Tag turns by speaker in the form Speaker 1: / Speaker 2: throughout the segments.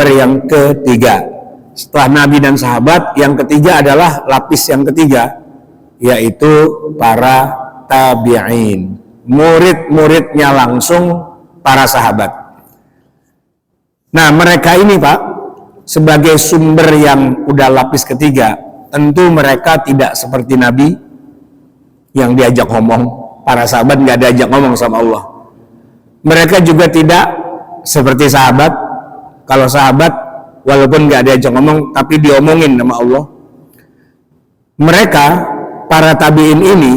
Speaker 1: sumber yang ketiga. Setelah Nabi dan sahabat, yang ketiga adalah lapis yang ketiga, yaitu para tabi'in, murid-muridnya langsung para sahabat. Nah, mereka ini Pak, sebagai sumber yang udah lapis ketiga, tentu mereka tidak seperti Nabi yang diajak ngomong. Para sahabat nggak diajak ngomong sama Allah. Mereka juga tidak seperti sahabat. Kalau sahabat walaupun nggak diajak ngomong tapi diomongin sama Allah. Mereka, para tabi'in ini,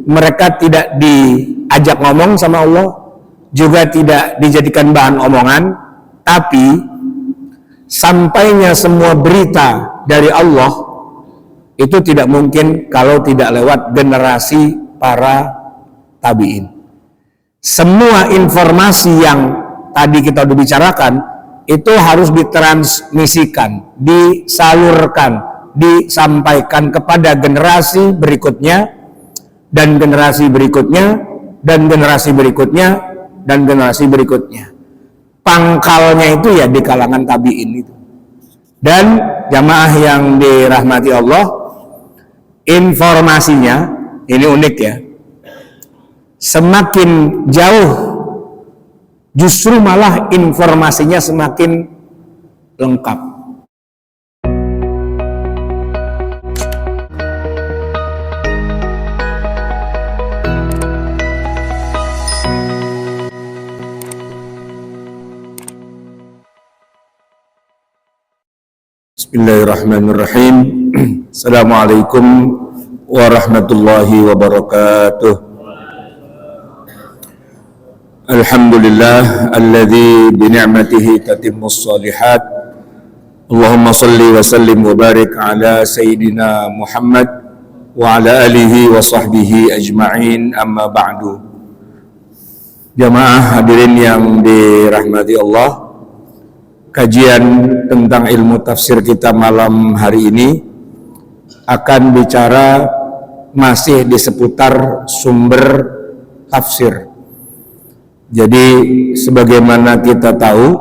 Speaker 1: mereka tidak diajak ngomong sama Allah, juga tidak dijadikan bahan omongan, tapi sampainya semua berita dari Allah itu tidak mungkin kalau tidak lewat generasi para tabi'in. Semua informasi yang tadi kita udah bicarakan itu harus ditransmisikan, disalurkan, disampaikan kepada generasi berikutnya, dan generasi berikutnya, dan generasi berikutnya, dan generasi berikutnya. Pangkalnya itu ya di kalangan tabi'in itu. Dan jamaah yang dirahmati Allah, informasinya ini unik ya, semakin jauh justru malah informasinya semakin lengkap. Bismillahirrahmanirrahim. Assalamualaikum warahmatullahi wabarakatuh. Alhamdulillah alladzi bi ni'matihi tatimmus shalihat. Allahumma shalli wa sallim wa barik ala sayyidina Muhammad wa ala alihi wa sahbihi ajma'in, amma ba'du. Jamaah hadirin yang dirahmati Allah, kajian tentang ilmu tafsir kita malam hari ini akan bicara masih di seputar sumber tafsir. Jadi sebagaimana kita tahu,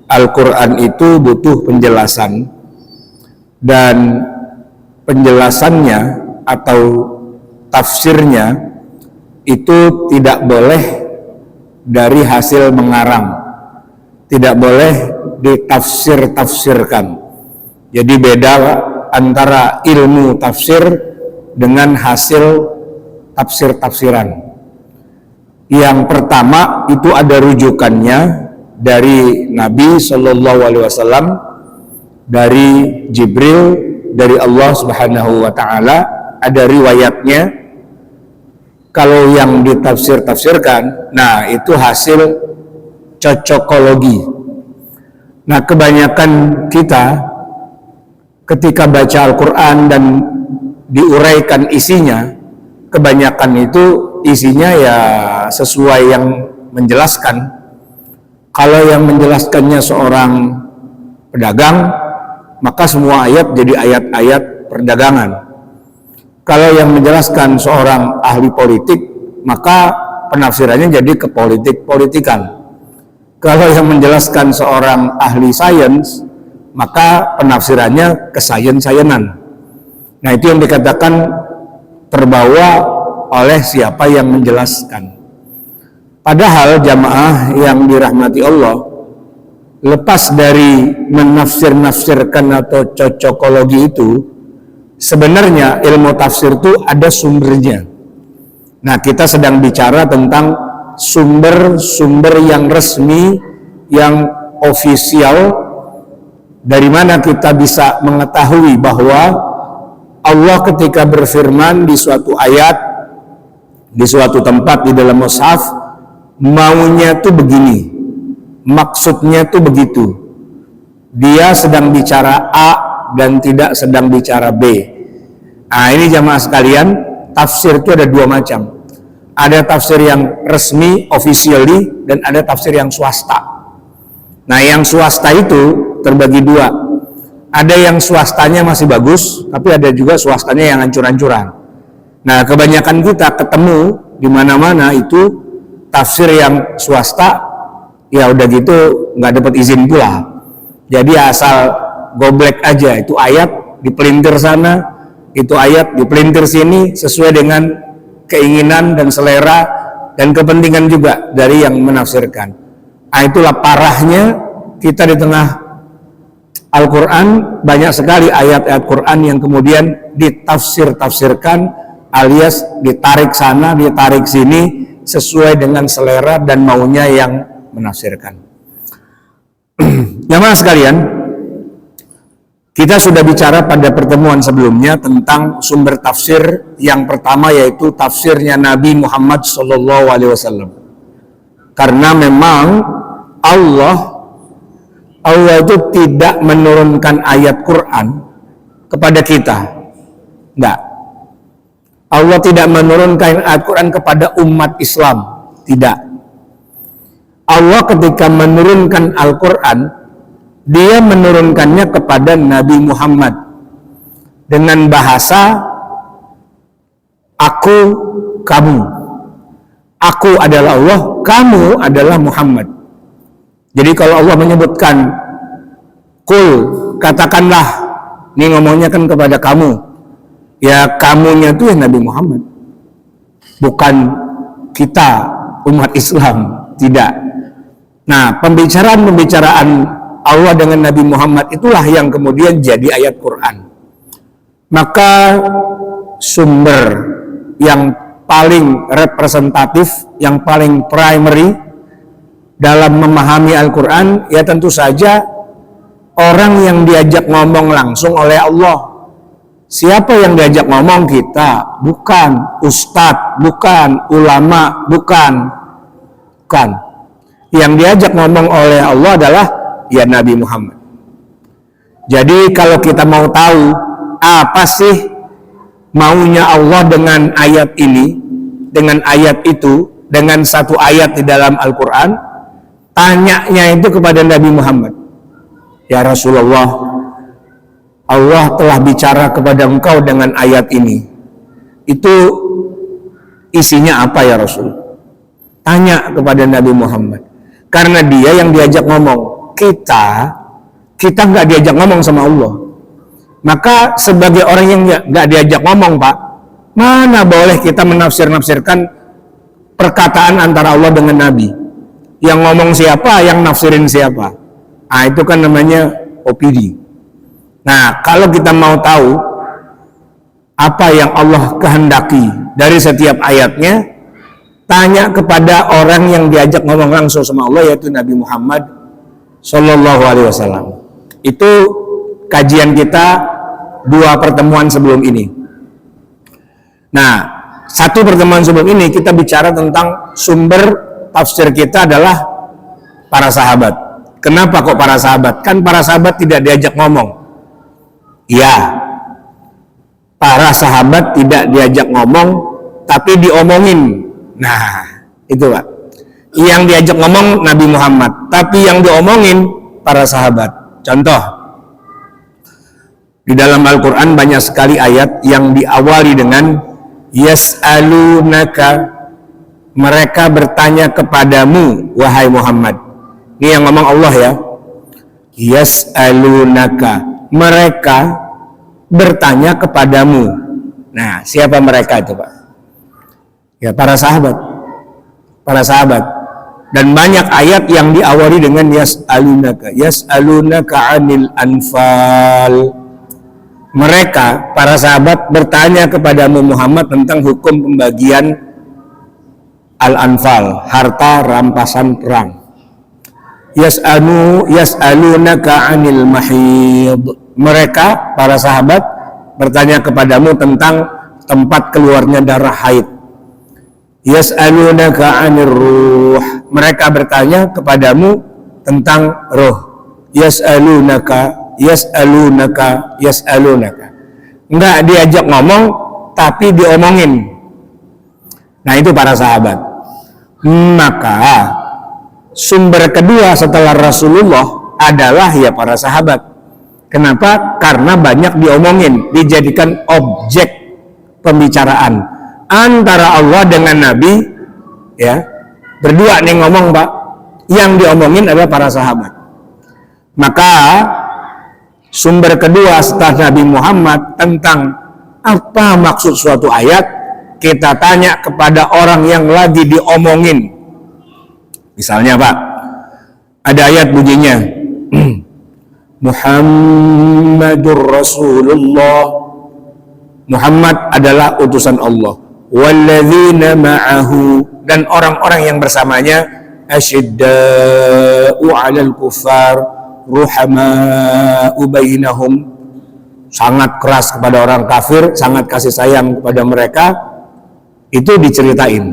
Speaker 1: Al-Quran itu butuh penjelasan, dan penjelasannya atau tafsirnya itu tidak boleh dari hasil mengarang, tidak boleh ditafsir-tafsirkan. Jadi beda antara ilmu tafsir dengan hasil tafsir-tafsiran. Yang pertama itu ada rujukannya dari Nabi Shallallahu Alaihi Wasallam, dari Jibril, dari Allah Subhanahu Wa Taala, ada riwayatnya. Kalau yang ditafsir-tafsirkan, nah itu hasil cocokologi. Nah, kebanyakan kita ketika baca Al-Quran dan diuraikan isinya, kebanyakan itu isinya ya sesuai yang menjelaskan. Kalau yang menjelaskannya seorang pedagang, maka semua ayat jadi ayat-ayat perdagangan. Kalau yang menjelaskan seorang ahli politik, maka penafsirannya jadi kepolitik-politikan. Kalau yang menjelaskan seorang ahli sains, maka penafsirannya kesayen-sayenan. Nah, itu yang dikatakan terbawa oleh siapa yang menjelaskan. Padahal jamaah yang dirahmati Allah, lepas dari menafsir-nafsirkan atau cocokologi itu, sebenarnya ilmu tafsir itu ada sumbernya. Nah, kita sedang bicara tentang sumber-sumber yang resmi, yang ofisial, dari mana kita bisa mengetahui bahwa Allah ketika berfirman di suatu ayat, di suatu tempat di dalam mushaf, maunya tuh begini, maksudnya tuh begitu. Dia sedang bicara A dan tidak sedang bicara B. Nah, ini jamaah sekalian, tafsir itu ada dua macam. Ada tafsir yang resmi, officially, dan ada tafsir yang swasta. Nah, yang swasta itu terbagi dua. Ada yang swastanya masih bagus, tapi ada juga swastanya yang hancur-hancuran. Nah, kebanyakan kita ketemu di mana-mana itu tafsir yang swasta, ya udah gitu nggak dapat izin pula. Jadi asal goblek aja, itu ayat dipelintir sana, itu ayat dipelintir sini sesuai dengan keinginan dan selera dan kepentingan juga dari yang menafsirkan. Nah, itulah parahnya kita di tengah Al-Quran, banyak sekali ayat-ayat Quran yang kemudian ditafsir-tafsirkan alias ditarik sana, ditarik sini sesuai dengan selera dan maunya yang menafsirkan. Jamaah sekalian, kita sudah bicara pada pertemuan sebelumnya tentang sumber tafsir yang pertama, yaitu tafsirnya Nabi Muhammad SAW. Karena memang Allah itu tidak menurunkan ayat Quran kepada kita. Enggak. Allah tidak menurunkan ayat Quran kepada umat Islam. Tidak. Allah ketika menurunkan Al-Quran, Dia menurunkannya kepada Nabi Muhammad dengan bahasa aku, kamu. Aku adalah Allah, kamu adalah Muhammad. Jadi kalau Allah menyebutkan kul, katakanlah, ini ngomongnya kan kepada kamu, ya kamunya itu ya Nabi Muhammad, bukan kita umat Islam, tidak. Nah, pembicaraan Allah dengan Nabi Muhammad itulah yang kemudian jadi ayat Quran. Maka sumber yang paling representatif, yang paling primary dalam memahami Al-Quran, ya tentu saja orang yang diajak ngomong langsung oleh Allah. Siapa yang diajak ngomong? Kita, bukan ustadz, bukan ulama, bukan. Yang diajak ngomong oleh Allah adalah ya Nabi Muhammad. Jadi kalau kita mau tahu apa sih maunya Allah dengan ayat ini, dengan ayat itu, dengan satu ayat di dalam Al-Quran, tanyanya itu kepada Nabi Muhammad. Ya Rasulullah, Allah telah bicara kepada engkau dengan ayat ini. Itu isinya apa ya Rasul? Tanya kepada Nabi Muhammad. Karena dia yang diajak ngomong. Kita nggak diajak ngomong sama Allah. Maka sebagai orang yang nggak diajak ngomong, Pak, mana boleh kita menafsir-nafsirkan perkataan antara Allah dengan Nabi? Yang ngomong siapa, yang nafsirin siapa? Nah, itu kan namanya opini. Nah, kalau kita mau tahu apa yang Allah kehendaki dari setiap ayatnya, tanya kepada orang yang diajak ngomong langsung sama Allah, yaitu Nabi Muhammad Sallallahu Alaihi Wasallam. Itu kajian kita 2 pertemuan sebelum ini. Nah, 1 pertemuan sebelum ini kita bicara tentang sumber tafsir kita adalah para sahabat. Kenapa kok para sahabat? Kan para sahabat tidak diajak ngomong. Ya, para sahabat tidak diajak ngomong, tapi diomongin. Nah, itu Pak. Yang diajak ngomong Nabi Muhammad, tapi yang diomongin para sahabat. Contoh, di dalam Al-Quran banyak sekali ayat yang diawali dengan yas'alunaka, mereka bertanya kepadamu, wahai Muhammad. Ini yang ngomong Allah ya. Yas'alunaka, mereka bertanya kepadamu. Nah, siapa mereka itu Pak? Ya para sahabat. Para sahabat. Dan banyak ayat yang diawali dengan yas'alunaka. Yas'alunaka 'anil anfal. Mereka, para sahabat bertanya kepadamu Muhammad tentang hukum pembagian al-anfal, harta rampasan perang. Yas'alunaka 'anil mahid. Mereka, para sahabat bertanya kepadamu tentang tempat keluarnya darah haid. Yas'alunaka 'anir ruh. Mereka bertanya kepadamu tentang roh. Yas'alunaka. Enggak diajak ngomong, tapi diomongin. Nah, itu para sahabat. Maka sumber kedua setelah Rasulullah adalah ya para sahabat. Kenapa? Karena banyak diomongin, dijadikan objek pembicaraan antara Allah dengan Nabi, ya berdua nih ngomong Pak, yang diomongin adalah para sahabat. Maka sumber kedua setelah Nabi Muhammad tentang apa maksud suatu ayat, kita tanya kepada orang yang lagi diomongin. Misalnya Pak, ada ayat bunyinya Muhammadur Rasulullah, Muhammad adalah utusan Allah, walladzina ma'ahu, dan orang-orang yang bersamanya, asyidda'u 'alal kuffar ruhama'u bainahum, sangat keras kepada orang kafir, sangat kasih sayang kepada mereka. Itu diceritain.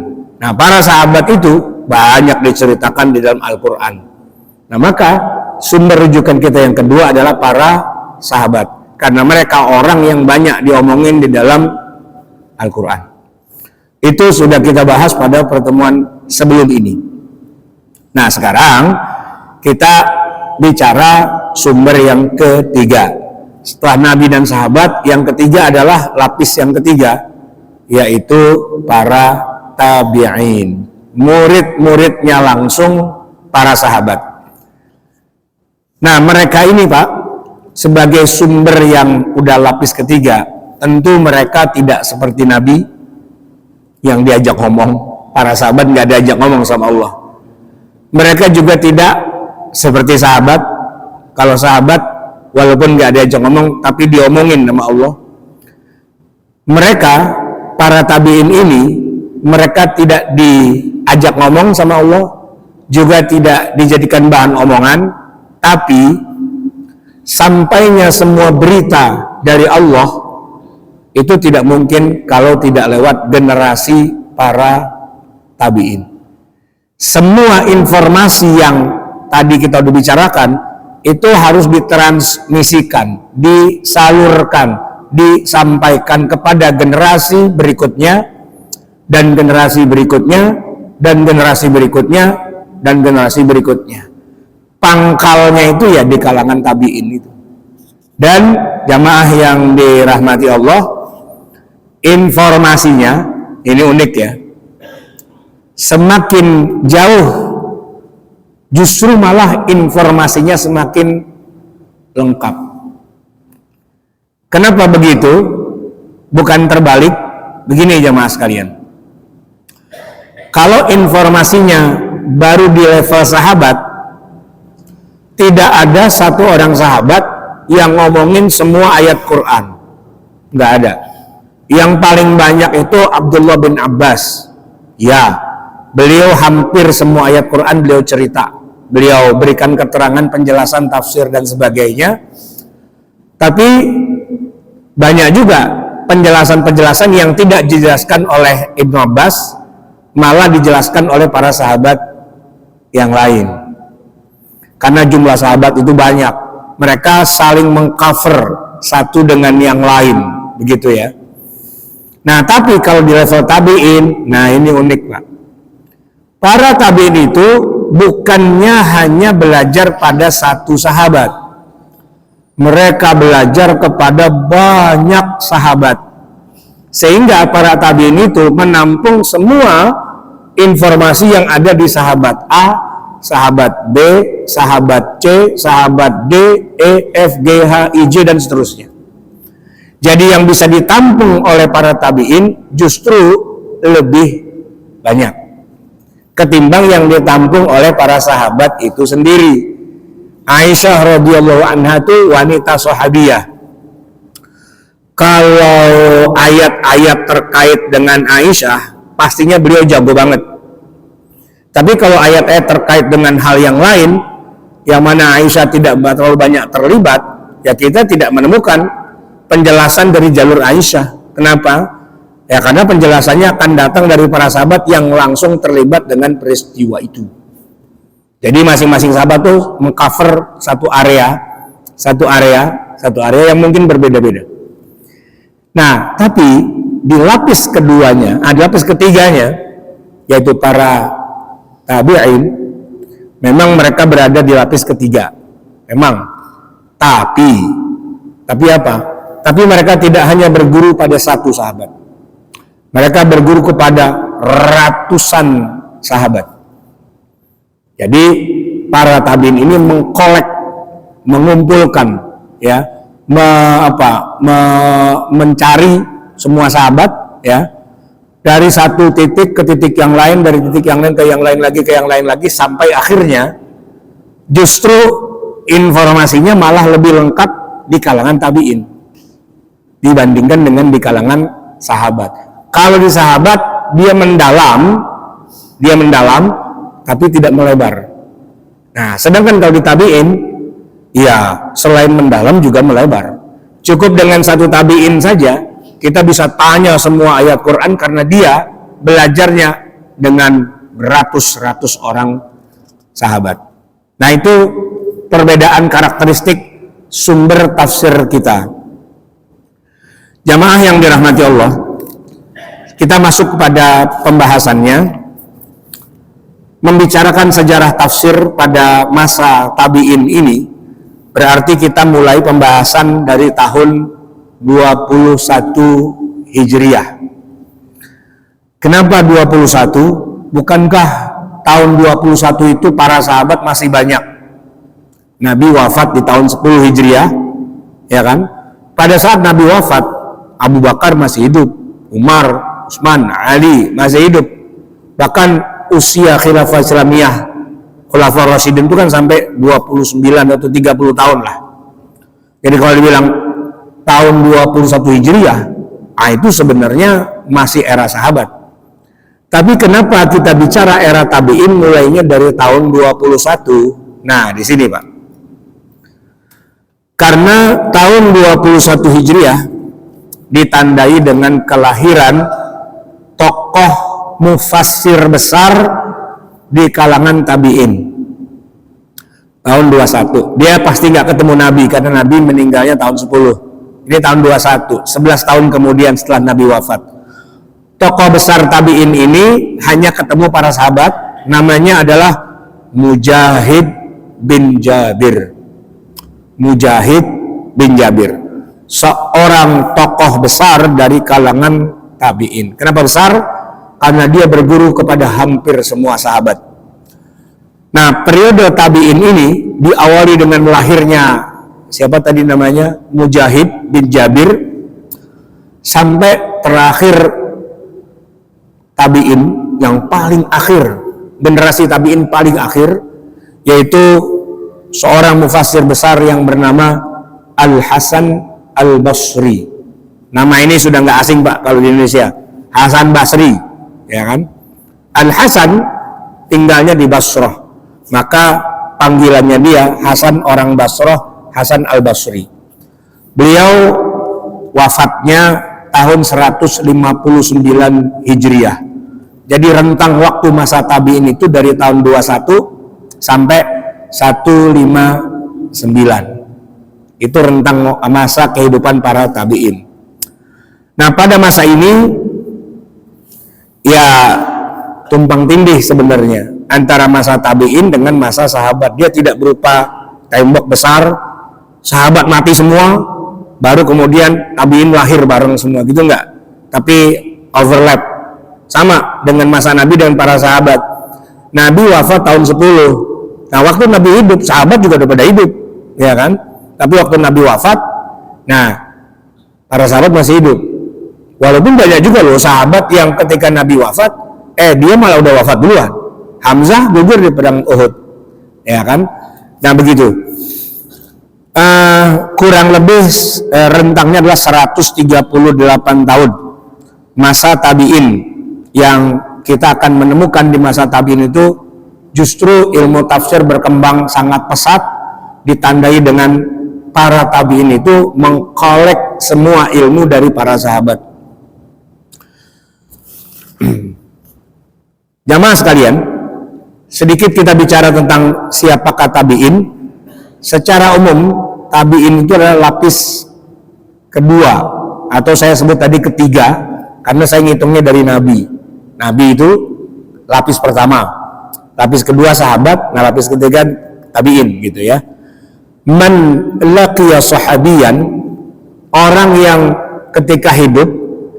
Speaker 1: Nah, para sahabat itu banyak diceritakan di dalam Al-Quran. Nah, maka sumber rujukan kita yang kedua adalah para sahabat, karena mereka orang yang banyak diomongin di dalam Al-Quran. Itu sudah kita bahas pada pertemuan sebelum ini. Nah, sekarang kita bicara sumber yang ketiga. Setelah Nabi dan sahabat, yang ketiga adalah lapis yang ketiga, yaitu para tabi'in, murid-muridnya langsung para sahabat. Nah, mereka ini Pak, sebagai sumber yang udah lapis ketiga, tentu mereka tidak seperti Nabi yang diajak ngomong. Para sahabat nggak diajak ngomong sama Allah. Mereka juga tidak seperti sahabat. Kalau sahabat walaupun nggak diajak ngomong, tapi diomongin sama Allah. Mereka, para tabi'in ini, mereka tidak diajak ngomong sama Allah, juga tidak dijadikan bahan omongan, tapi sampainya semua berita dari Allah itu tidak mungkin kalau tidak lewat generasi para tabi'in. Semua informasi yang tadi kita udah bicarakan itu harus ditransmisikan, disalurkan, disampaikan kepada generasi berikutnya, dan generasi berikutnya, dan generasi berikutnya, dan generasi berikutnya. Pangkalnya itu ya di kalangan tabi'in itu. Dan jamaah yang dirahmati Allah, informasinya ini unik ya, semakin jauh justru malah informasinya semakin lengkap. Kenapa begitu? Bukan terbalik. Begini jamaah sekalian, kalau informasinya baru di level sahabat, tidak ada satu orang sahabat yang ngomongin semua ayat Quran, nggak ada. Yang paling banyak itu Abdullah bin Abbas. Ya, beliau hampir semua ayat Quran beliau cerita, beliau berikan keterangan, penjelasan, tafsir dan sebagainya. Tapi banyak juga penjelasan-penjelasan yang tidak dijelaskan oleh Ibnu Abbas, malah dijelaskan oleh para sahabat yang lain. Karena jumlah sahabat itu banyak, mereka saling mengcover satu dengan yang lain, begitu ya. Nah, tapi kalau di level tabi'in, nah ini unik Pak. Para tabi'in itu bukannya hanya belajar pada satu sahabat, mereka belajar kepada banyak sahabat, sehingga para tabi'in itu menampung semua informasi yang ada di sahabat A, sahabat B, sahabat C, sahabat D, E, F, G, H, I, J, dan seterusnya. Jadi yang bisa ditampung oleh para tabi'in justru lebih banyak ketimbang yang ditampung oleh para sahabat itu sendiri. Aisyah radhiyallahu anha itu wanita sahabiyah. Kalau ayat-ayat terkait dengan Aisyah, pastinya beliau jago banget. Tapi kalau ayat-ayat terkait dengan hal yang lain, yang mana Aisyah tidak terlalu banyak terlibat, ya kita tidak menemukan penjelasan dari jalur Aisyah. Kenapa? Ya karena penjelasannya akan datang dari para sahabat yang langsung terlibat dengan peristiwa itu. Jadi masing-masing sahabat tuh mengcover satu area yang mungkin berbeda-beda. Nah, tapi di lapis keduanya, di lapis ketiganya, yaitu para tabi'in, memang mereka berada di lapis ketiga. Memang. Tapi apa? Tapi mereka tidak hanya berguru pada satu sahabat. Mereka berguru kepada ratusan sahabat. Jadi para tabi'in ini mengkolek mengumpulkan, ya, mencari semua sahabat, ya, dari satu titik ke titik yang lain, dari titik yang lain ke yang lain lagi, ke yang lain lagi, sampai akhirnya justru informasinya malah lebih lengkap di kalangan tabi'in dibandingkan dengan di kalangan sahabat. Kalau di sahabat dia mendalam tapi tidak melebar. Nah, sedangkan kalau di tabi'in, ya selain mendalam juga melebar. Cukup dengan satu tabi'in saja kita bisa tanya semua ayat Quran karena dia belajarnya dengan beratus-ratus orang sahabat. Nah, itu perbedaan karakteristik sumber tafsir kita. Jamaah yang dirahmati Allah, kita masuk kepada pembahasannya, membicarakan sejarah tafsir pada masa tabi'in ini. Berarti kita mulai pembahasan dari tahun 21 Hijriah. Kenapa 21? Bukankah tahun 21 itu para sahabat masih banyak? Nabi wafat di tahun 10 Hijriah, ya kan? Pada saat Nabi wafat, Abu Bakar masih hidup, Umar, Utsman, Ali masih hidup. Bahkan usia khilafah Islamiyah Khulafaur Rasyidin itu kan sampai 29 atau 30 tahun lah. Jadi kalau dibilang tahun 21 Hijriah, itu sebenarnya masih era sahabat. Tapi kenapa kita bicara era tabi'in mulainya dari tahun 21? Nah, di sini Pak. Karena tahun 21 Hijriah ditandai dengan kelahiran tokoh mufassir besar di kalangan tabi'in. Tahun 21. Dia pasti nggak ketemu Nabi karena Nabi meninggalnya tahun 10. Ini tahun 21, 11 tahun kemudian setelah Nabi wafat. Tokoh besar tabi'in ini hanya ketemu para sahabat, namanya adalah Mujahid bin Jabir. Mujahid bin Jabir, seorang tokoh besar dari kalangan tabi'in. Kenapa besar? Karena dia berguru kepada hampir semua sahabat. Nah, periode tabi'in ini diawali dengan lahirnya siapa tadi namanya? Mujahid bin Jabir, sampai terakhir tabi'in yang paling akhir, generasi tabi'in paling akhir, yaitu seorang mufassir besar yang bernama Al-Hasan Al-Basri. Nama ini sudah nggak asing Pak kalau di Indonesia, Hasan Basri, ya kan? Al-Hasan tinggalnya di Basrah, maka panggilannya dia Hasan orang Basrah, Hasan Al-Basri. Beliau wafatnya tahun 159 Hijriah. Jadi rentang waktu masa tabi'in itu dari tahun 21 sampai 159. Itu rentang masa kehidupan para tabi'in. Nah, pada masa ini ya tumpang tindih sebenarnya antara masa tabi'in dengan masa sahabat. Dia tidak berupa tembok besar, sahabat mati semua, baru kemudian tabi'in lahir bareng semua, gitu enggak. Tapi overlap. Sama dengan masa Nabi dan para sahabat. Nabi wafat tahun 10. Nah, waktu Nabi hidup, sahabat juga udah pada hidup, ya kan? Tapi waktu Nabi wafat, nah, para sahabat masih hidup. Walaupun banyak juga loh sahabat yang ketika Nabi wafat, dia malah udah wafat duluan. Hamzah gugur di perang Uhud, ya kan? Nah, begitu. Kurang lebih rentangnya adalah 138 tahun masa tabi'in. Yang kita akan menemukan di masa tabi'in itu justru ilmu tafsir berkembang sangat pesat, ditandai dengan para tabi'in itu mengkolek semua ilmu dari para sahabat. Jamaah sekalian, sedikit kita bicara tentang siapakah tabi'in. Secara umum, tabi'in itu adalah lapis kedua, atau saya sebut tadi ketiga, karena saya ngitungnya dari Nabi. Nabi itu lapis pertama, lapis kedua sahabat, nah lapis ketiga tabi'in, gitu ya. Man laqiya sahabiyan, orang yang ketika hidup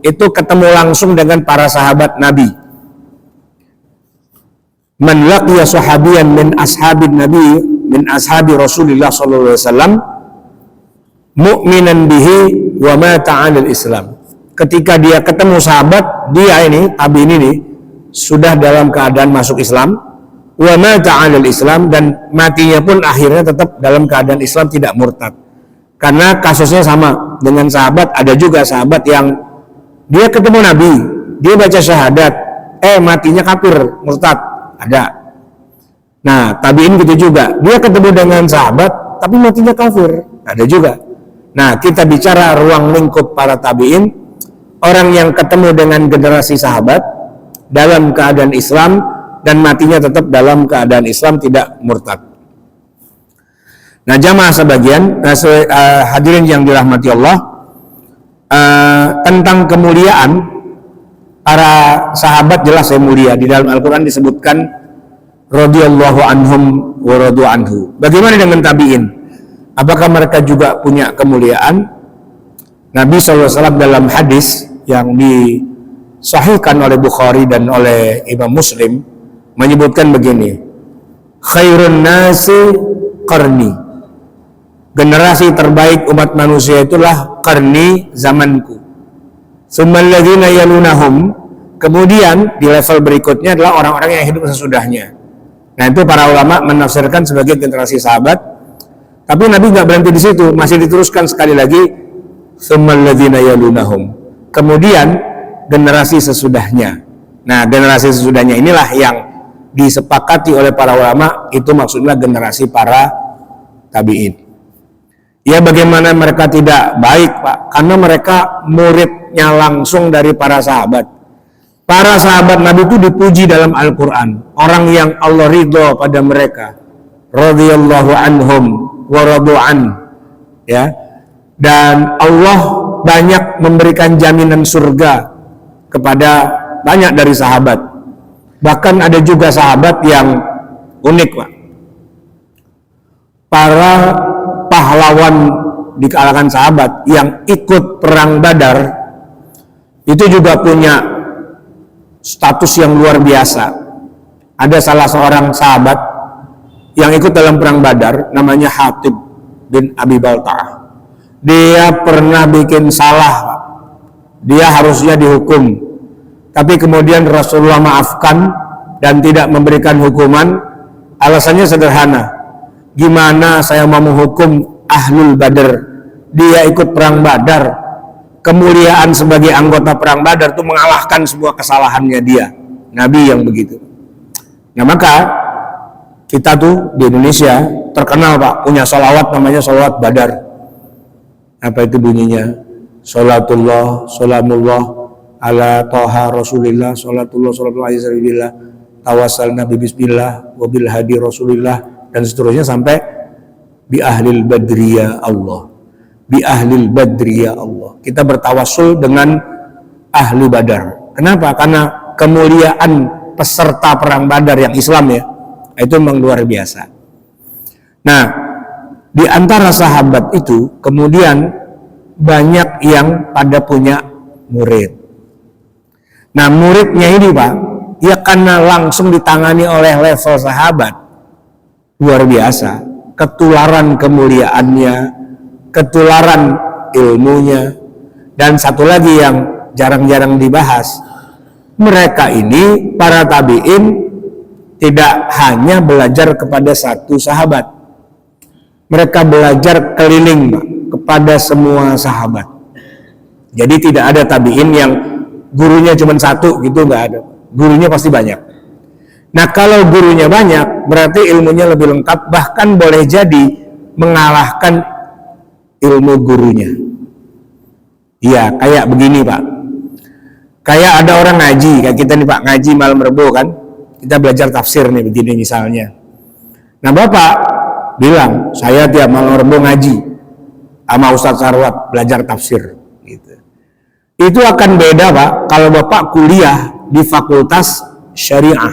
Speaker 1: itu ketemu langsung dengan para sahabat Nabi. man laqiya sahabiyan min ashabin nabi min ashabi Rasulillah sallallahu alaihi wasallam mu'minan bihi wa mata 'alal Islam. Ketika dia ketemu sahabat, dia ini tabi'in ini sudah dalam keadaan masuk Islam, wa mata 'alal Islam, dan matinya pun akhirnya tetap dalam keadaan Islam, tidak murtad. Karena kasusnya sama dengan sahabat. Ada juga sahabat yang dia ketemu Nabi, dia baca syahadat, matinya kafir, murtad. Ada. Nah, tabi'in gitu juga. Dia ketemu dengan sahabat, tapi matinya kafir. Ada juga. Nah, kita bicara ruang lingkup para tabi'in, orang yang ketemu dengan generasi sahabat dalam keadaan Islam dan matinya tetap dalam keadaan Islam, tidak murtad. Nah, jamaah sebagian, hadirin yang dirahmati Allah, tentang kemuliaan para sahabat jelas yang mulia. Di dalam Al-Quran disebutkan radhiyallahu anhum wa radu anhu. Bagaimana dengan tabi'in? Apakah mereka juga punya kemuliaan? Nabi SAW dalam hadis yang disahihkan oleh Bukhari dan oleh Imam Muslim menyebutkan begini, khairun nasi qarni, generasi terbaik umat manusia itulah qarni, zamanku. Tsummal ladzina yalunahum, kemudian di level berikutnya adalah orang-orang yang hidup sesudahnya. Nah, itu para ulama menafsirkan sebagai generasi sahabat. Tapi Nabi nggak berhenti di situ, masih diteruskan sekali lagi, tsummal ladzina yalunahum, kemudian generasi sesudahnya. Nah, generasi sesudahnya inilah yang disepakati oleh para ulama, itu maksudnya generasi para tabi'in. Ya, bagaimana mereka tidak baik, Pak? Karena mereka muridnya langsung dari para sahabat. Para sahabat Nabi itu dipuji dalam Al-Quran, orang yang Allah ridho pada mereka, radhiyallahu anhum wa radu an, ya, dan Allah banyak memberikan jaminan surga kepada banyak dari sahabat. Bahkan ada juga sahabat yang unik, Pak. Para pahlawan di kalangan sahabat yang ikut perang Badar itu juga punya status yang luar biasa. Ada salah seorang sahabat yang ikut dalam perang Badar, namanya Hatib bin Abi Balta'ah. Dia pernah bikin salah, dia harusnya dihukum, tapi kemudian Rasulullah maafkan dan tidak memberikan hukuman. Alasannya sederhana, gimana saya mau menghukum Ahlul Badar, dia ikut perang Badar, kemuliaan sebagai anggota perang Badar itu mengalahkan semua kesalahannya dia. Nabi yang begitu. Nah, maka kita tuh di Indonesia terkenal, Pak, punya sholawat namanya sholawat Badar. Apa itu bunyinya? Sholatullah, sholamullah ala toha rasulillah, sholatullah, sholatullah ayyazillah, tawassalna bismillah, wabil hadi rasulillah, dan seterusnya sampai bi ahlil badriyah Allah. Bi ahlil badriyah Allah. Kita bertawassul dengan ahli Badar. Kenapa? Karena kemuliaan peserta perang Badar yang Islam, ya, itu memang luar biasa. Nah, di antara sahabat itu kemudian banyak yang pada punya murid. Nah, muridnya ini, Pak, ya karena langsung ditangani oleh level sahabat, luar biasa. Ketularan kemuliaannya, ketularan ilmunya, dan satu lagi yang jarang-jarang dibahas, mereka ini para tabi'in tidak hanya belajar kepada satu sahabat, mereka belajar keliling, Pak, kepada semua sahabat. Jadi tidak ada tabi'in yang gurunya cuma satu gitu, nggak ada. Gurunya pasti banyak. Nah, kalau gurunya banyak berarti ilmunya lebih lengkap, bahkan boleh jadi mengalahkan ilmu gurunya. Iya, kayak begini, Pak. Kayak ada orang ngaji, kayak kita nih, Pak, ngaji malam Rebo kan. Kita belajar tafsir nih, begini misalnya. Nah, Bapak bilang, saya tiap malam Rebo ngaji sama Ustadz Sarwat belajar tafsir gitu. Itu akan beda, Pak, kalau Bapak kuliah di fakultas syariah,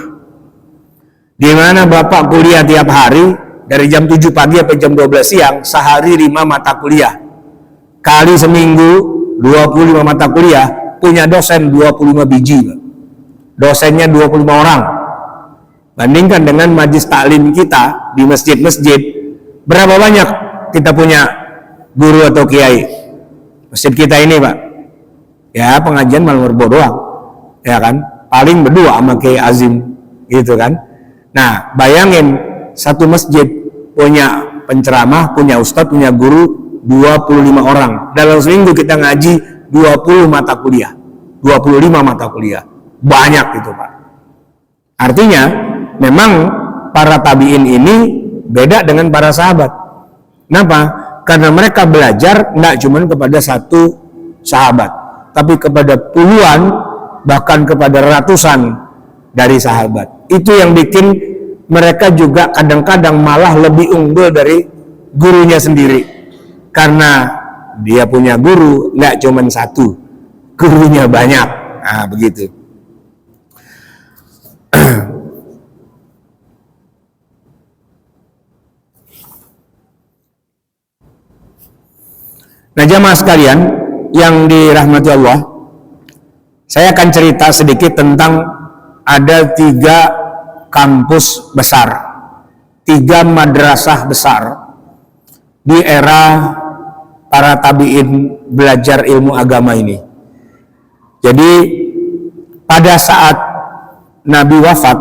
Speaker 1: di mana Bapak kuliah tiap hari dari jam 7 pagi sampai jam 12 siang, sehari 5 mata kuliah, kali seminggu 25 mata kuliah, punya dosen 25 biji, Pak. Dosennya 25 orang. Bandingkan dengan majlis taklim kita di masjid-masjid, berapa banyak kita punya guru atau kiai? Masjid kita ini, Pak, ya pengajian malam Rebo doang, ya kan? Paling berdua sama Kiai Azim, gitu kan? Nah, bayangin satu masjid punya penceramah, punya ustadz, punya guru 25 orang. Dalam seminggu kita ngaji 20 mata kuliah, 25 mata kuliah, banyak itu, Pak. Artinya memang para tabiin ini beda dengan para sahabat. Kenapa? Karena mereka belajar tidak cuma kepada satu sahabat, tapi kepada puluhan, bahkan kepada ratusan dari sahabat. Itu yang bikin mereka juga kadang-kadang malah lebih unggul dari gurunya sendiri, karena dia punya guru nggak cuma satu, gurunya banyak. Nah, begitu. Nah, jamaah sekalian yang dirahmati Allah, saya akan cerita sedikit tentang ada 3 kampus besar, 3 madrasah besar di era para tabiin belajar ilmu agama ini. Jadi pada saat Nabi wafat,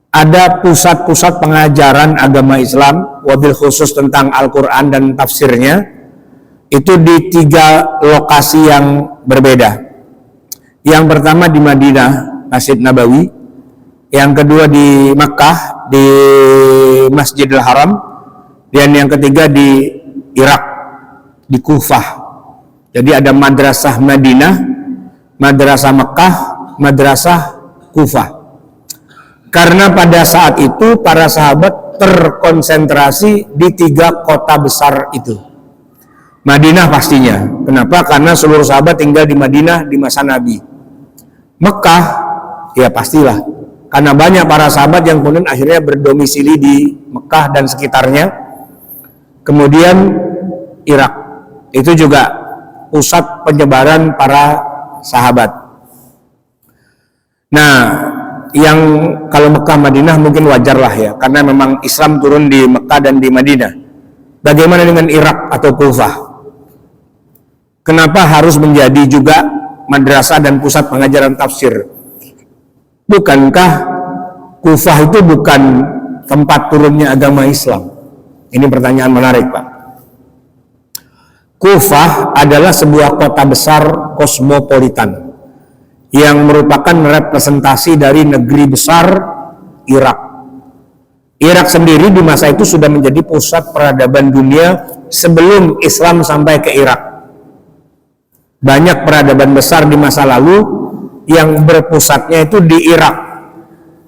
Speaker 1: ada pusat-pusat pengajaran agama Islam, wabil khusus tentang Al-Quran dan tafsirnya, itu di 3 lokasi yang berbeda. Yang pertama di Madinah, Masjid Nabawi. Yang kedua di Makkah, di Masjidil Haram. Dan yang ketiga di Irak, di Kufah. Jadi ada Madrasah Madinah, Madrasah Makkah, Madrasah Kufah. Karena pada saat itu para sahabat terkonsentrasi di 3 kota besar itu. Madinah pastinya. Kenapa? Karena seluruh sahabat tinggal di Madinah di masa Nabi. Mekah, ya pastilah. Karena banyak para sahabat yang kemudian akhirnya berdomisili di Mekah dan sekitarnya. Kemudian Irak. Itu juga pusat penyebaran para sahabat. Nah, yang kalau Mekah Madinah mungkin wajar lah ya, karena memang Islam turun di Mekah dan di Madinah. Bagaimana dengan Irak atau Kufah? Kenapa harus menjadi juga madrasah dan pusat pengajaran tafsir? Bukankah Kufah itu bukan tempat turunnya agama Islam? Ini pertanyaan menarik, Pak. Kufah adalah sebuah kota besar kosmopolitan yang merupakan representasi dari negeri besar Irak. Irak sendiri di masa itu sudah menjadi pusat peradaban dunia sebelum Islam sampai ke Irak. Banyak peradaban besar di masa lalu yang berpusatnya itu di Irak.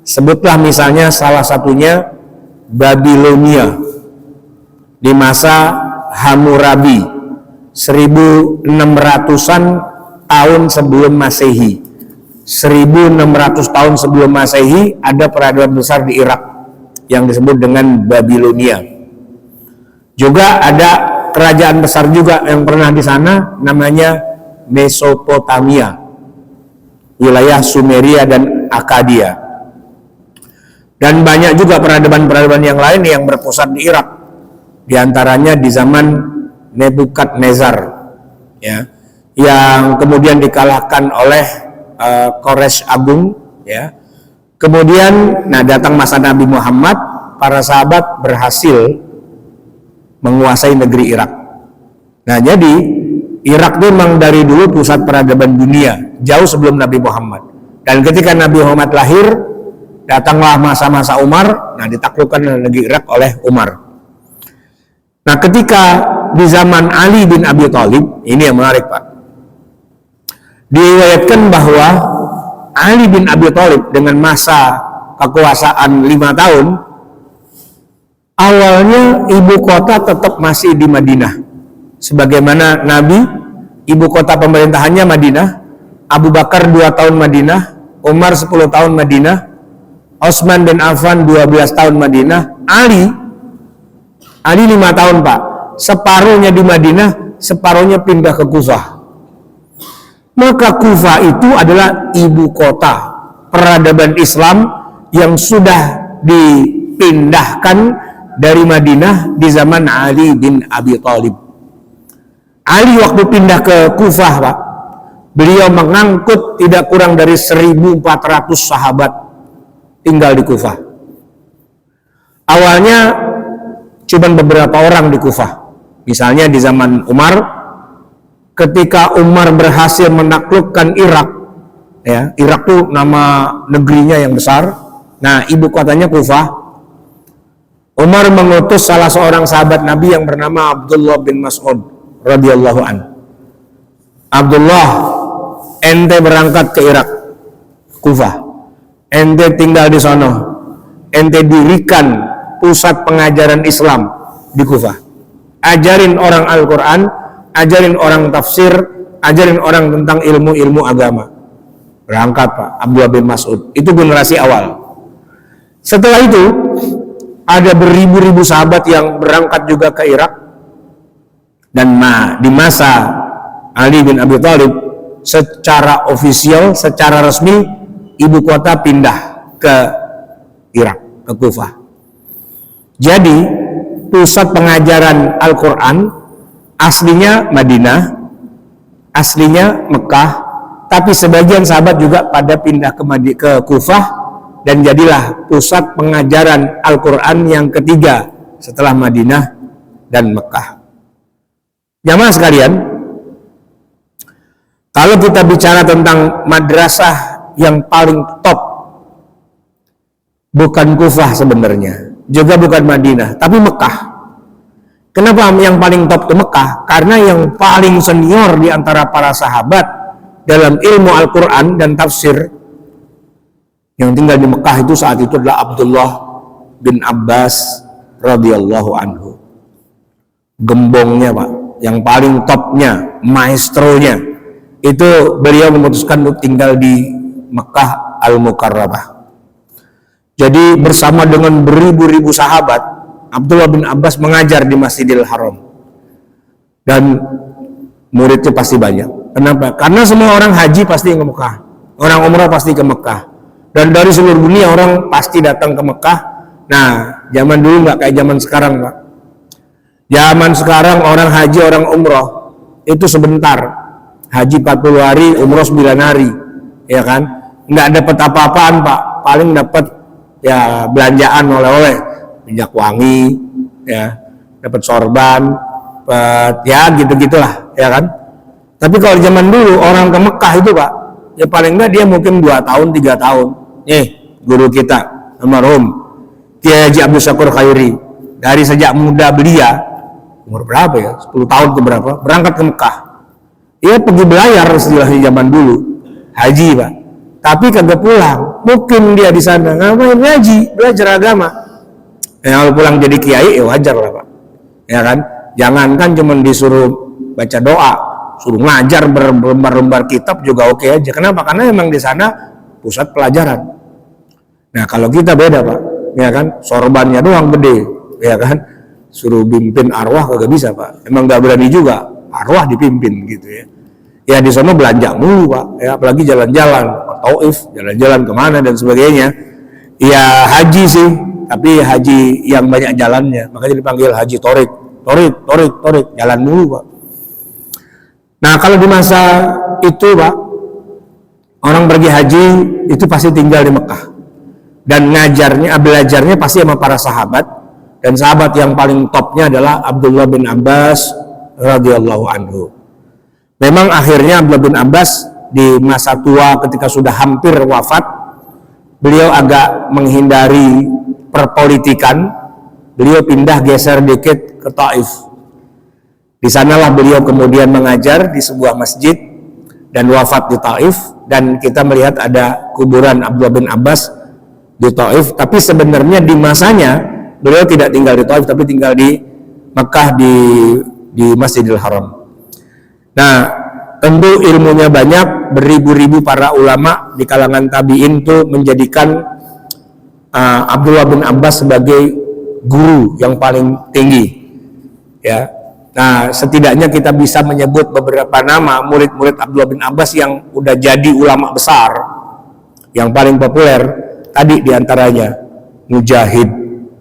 Speaker 1: Sebutlah misalnya salah satunya Babilonia di masa Hammurabi 1600-an tahun sebelum Masehi. 1600 tahun sebelum Masehi ada peradaban besar di Irak yang disebut dengan Babilonia. Juga ada kerajaan besar juga yang pernah di sana, namanya Mesopotamia, wilayah Sumeria dan Akkadia. Dan banyak juga peradaban-peradaban yang lain yang berpusat di Irak, di antaranya di zaman Nebukadnezar, ya, yang kemudian dikalahkan oleh Kores Agung, ya. Kemudian, nah datang masa Nabi Muhammad, para sahabat berhasil menguasai negeri Irak. Nah, jadi Irak itu memang dari dulu pusat peradaban dunia, jauh sebelum Nabi Muhammad. Dan ketika Nabi Muhammad lahir, datanglah masa-masa Umar, nah ditaklukkan negeri Irak oleh Umar. Nah, ketika di zaman Ali bin Abi Thalib, ini yang menarik, Pak. Diriwayatkan bahwa Ali bin Abi Thalib dengan masa kekuasaan 5 tahun, awalnya ibu kota tetap masih di Madinah. Sebagaimana Nabi, ibu kota pemerintahannya Madinah, Abu Bakar 2 tahun Madinah, Umar 10 tahun Madinah, Utsman bin Affan 12 tahun Madinah, Ali 5 tahun, Pak. Separuhnya di Madinah, separuhnya pindah ke Kufah. Maka Kufah itu adalah ibu kota peradaban Islam yang sudah dipindahkan dari Madinah di zaman Ali bin Abi Thalib. Ali waktu pindah ke Kufah, Pak, beliau mengangkut tidak kurang dari 1.400 sahabat tinggal di Kufah. Awalnya cuma beberapa orang di Kufah. Misalnya di zaman Umar, ketika Umar berhasil menaklukkan Irak, ya, Irak itu nama negerinya yang besar. Nah, ibu kotanya Kufah. Umar mengutus salah seorang sahabat Nabi yang bernama Abdullah bin Mas'ud radhiyallahu an. Abdullah, ente berangkat ke Irak, Kufah. Ente tinggal di sono. Ente dirikan pusat pengajaran Islam di Kufah. Ajarin orang Al-Quran, ajarin orang tafsir, ajarin orang tentang ilmu-ilmu agama. Berangkat Pak Abdullah bin Mas'ud. Itu generasi awal. Setelah itu ada beribu-ribu sahabat yang berangkat juga ke Irak. Dan di masa Ali bin Abi Thalib, secara ofisial, secara resmi, ibu kota pindah ke Irak, ke Kufah. Jadi pusat pengajaran Al-Quran aslinya Madinah, aslinya Mekah, tapi sebagian sahabat juga pada pindah ke Kufah, dan jadilah pusat pengajaran Al-Quran yang ketiga setelah Madinah dan Mekah. Jamaah sekalian, kalau kita bicara tentang madrasah yang paling top, bukan Kufah sebenarnya, juga bukan Madinah, tapi Mekah. Kenapa yang paling top ke Mekah? Karena yang paling senior di antara para sahabat dalam ilmu Al-Quran dan tafsir yang tinggal di Mekah itu saat itu adalah Abdullah bin Abbas radhiyallahu anhu. Gembongnya Pak, yang paling topnya, maestronya, itu beliau memutuskan untuk tinggal di Mekah Al-Mukarramah. Jadi bersama dengan beribu-ribu sahabat, Abdullah bin Abbas mengajar di Masjidil Haram. Dan muridnya pasti banyak. Kenapa? Karena semua orang haji pasti ke Mekah, orang umrah pasti ke Mekah. Dan dari seluruh dunia orang pasti datang ke Mekah. Nah, zaman dulu nggak kayak zaman sekarang, Pak. Zaman sekarang orang haji, orang umrah itu sebentar. Haji 40 hari, umrah 9 hari. Ya kan? Nggak dapat apa-apaan, Pak. Paling dapat ya belanjaan oleh-oleh, minyak wangi, ya, dapat sorban, ya gitu-gitulah, ya kan. Tapi kalau zaman dulu orang ke Mekah itu Pak, ya paling enggak dia mungkin 2 tahun 3 tahun. Guru kita almarhum Kiai Haji Abdul Syakur Khairi, dari sejak muda belia, umur berapa ya, 10 tahun ke berapa, berangkat ke Mekah. Dia pergi belayar istilahnya zaman dulu, haji Pak. Tapi kagak pulang, mungkin dia di sana ngapain, ngaji, belajar agama. Kalau pulang jadi kiai, ya wajar lah Pak, ya kan. Jangankan cuma disuruh baca doa, suruh ngajar berlembar-lembar kitab juga oke aja. Kenapa? Karena memang di sana pusat pelajaran. Nah kalau kita beda Pak, ya kan, sorbannya doang gede, ya kan. Suruh pimpin arwah kagak bisa Pak, emang nggak berani juga arwah dipimpin gitu ya. Ya di sana belanja mulu Pak, ya apalagi jalan-jalan, Taif, jalan-jalan kemana dan sebagainya. Ya haji sih, tapi haji yang banyak jalannya, makanya dipanggil haji torik, jalan mulu Pak. Nah kalau di masa itu Pak, orang pergi haji itu pasti tinggal di Mekah, dan belajarnya pasti sama para sahabat, dan sahabat yang paling topnya adalah Abdullah bin Abbas radhiyallahu anhu. Memang akhirnya Abdullah bin Abbas di masa tua ketika sudah hampir wafat, beliau agak menghindari perpolitikan. Beliau pindah geser dikit ke Taif. Di sanalah beliau kemudian mengajar di sebuah masjid dan wafat di Taif, dan kita melihat ada kuburan Abdullah bin Abbas di Taif. Tapi sebenarnya di masanya beliau tidak tinggal di Taif, tapi tinggal di Mekah di Masjidil Haram. Nah, tentu ilmunya banyak, beribu-ribu para ulama di kalangan tabi'in itu menjadikan Abdullah bin Abbas sebagai guru yang paling tinggi. Ya. Nah, setidaknya kita bisa menyebut beberapa nama murid-murid Abdullah bin Abbas yang udah jadi ulama besar, yang paling populer. tadi diantaranya Mujahid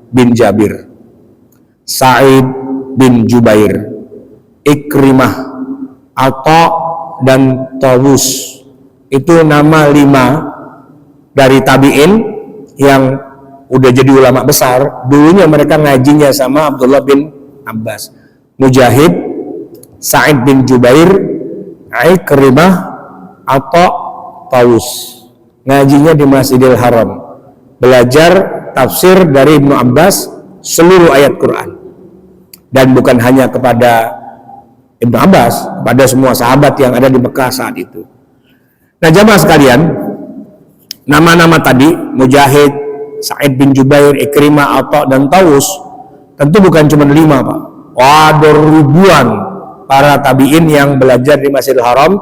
Speaker 1: bin Jabir, Sa'id bin Jubair, Ikrimah, Atha dan Tawus. Itu nama 5 dari tabi'in yang udah jadi ulama besar. Dulunya mereka ngajinya sama Abdullah bin Abbas. Mujahid, Sa'id bin Jubair, Ikrimah, Atha, Tawus. Ngajinya di Masjidil Haram. Belajar tafsir dari Ibnu Abbas seluruh ayat Quran. Dan bukan hanya kepada Ibnu Abbas, kepada semua sahabat yang ada di Mekah saat itu. Nah, jamaah sekalian, nama-nama tadi, Mujahid, Sa'id bin Jubair, Ikrimah, Atha dan Tawus, tentu bukan cuma 5, Pak. Wah, ada ribuan para tabi'in yang belajar di Masjidil Haram.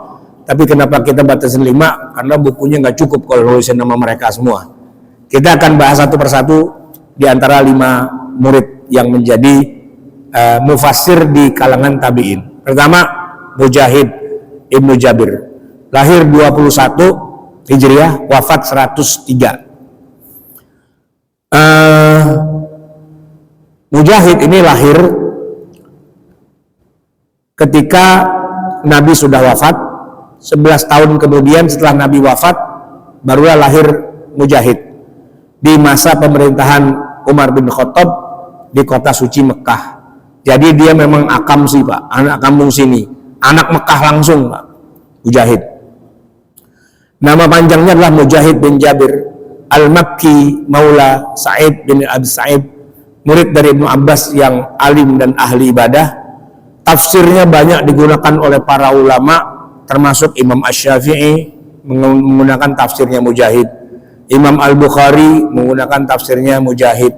Speaker 1: Tapi kenapa kita batasin 5? Karena bukunya nggak cukup kalau nulisin nama mereka semua. Kita akan bahas satu persatu di antara 5 murid yang menjadi mufassir di kalangan tabi'in. Pertama, Mujahid Ibnu Jabir, lahir 21 Hijriah, wafat 103. Mujahid ini lahir ketika Nabi sudah wafat. 11 tahun kemudian setelah Nabi wafat, barulah lahir Mujahid di masa pemerintahan Umar bin Khattab di kota suci Mekah. Jadi dia memang akam sih, Pak, anak kampung sini, anak Mekah langsung, Pak, Mujahid. Nama panjangnya adalah Mujahid bin Jabir Al-Makki Maula Sa'id bin Abi Sa'id, murid dari Ibnu Abbas yang alim dan ahli ibadah. Tafsirnya banyak digunakan oleh para ulama, termasuk Imam Asy-Syafi'i menggunakan tafsirnya Mujahid, Imam Al-Bukhari menggunakan tafsirnya Mujahid.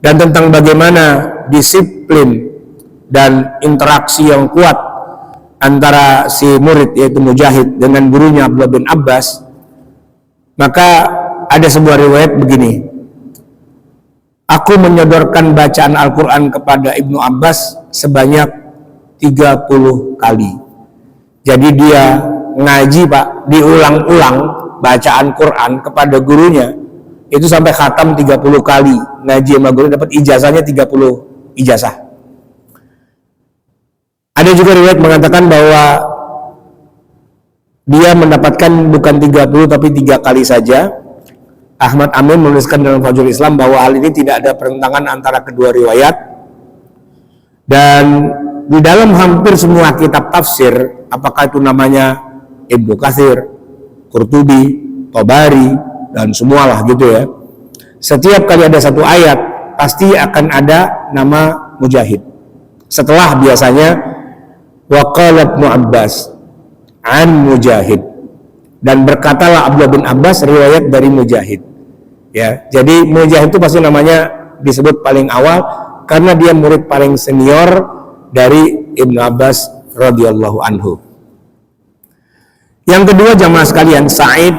Speaker 1: Dan tentang bagaimana disiplin dan interaksi yang kuat antara si murid yaitu Mujahid dengan gurunya Abdullah bin Abbas, maka ada sebuah riwayat begini: aku menyodorkan bacaan Al-Quran kepada Ibnu Abbas sebanyak 30 kali. Jadi dia ngaji, Pak, diulang-ulang bacaan Quran kepada gurunya itu sampai khatam 30 kali. Ngaji sama guru dapat ijazahnya 30 ijazah. Ada juga riwayat mengatakan bahwa dia mendapatkan bukan 30 tapi 3 kali saja. Ahmad Amin menuliskan dalam Fajrul Islam bahwa hal ini tidak ada pertentangan antara kedua riwayat. Dan di dalam hampir semua kitab tafsir, apakah itu namanya Ibnu Katsir, Qurtubi, Tabari, dan semualah gitu ya, setiap kali ada satu ayat pasti akan ada nama Mujahid. Setelah biasanya wa qala Ibnu Abbas an Mujahid, dan berkatalah Abdullah bin Abbas riwayat dari Mujahid. Ya, jadi Mujahid itu pasti namanya disebut paling awal karena dia murid paling senior dari Ibnu Abbas radhiyallahu anhu. Yang kedua, jamaah sekalian, Sa'id